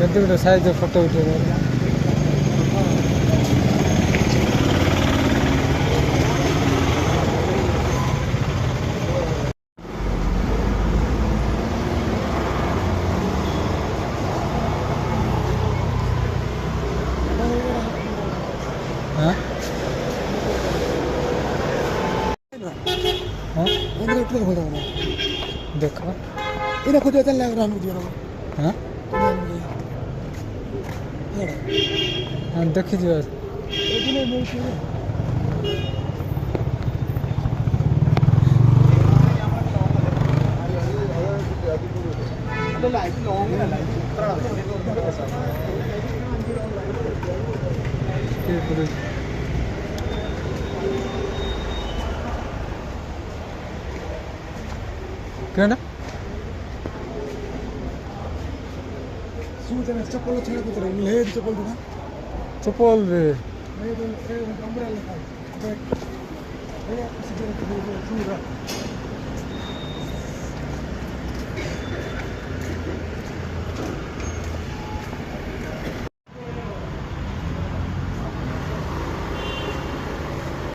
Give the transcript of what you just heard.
କେତେ ଗୋଟେ ସାଇଜ୍ର ଫଟୋ ଉଠେଇବା। हाँ हाँ देखो इन्हें खुद चल लग रहा मुझे हाँ हाँ देखी जी क्या ना सूचना चप्पल छेड़ कुछ रही ले चप्पल था चप्पल रे मैं तो अम्ब्रेला था बैग ये किसी तरह की सूरा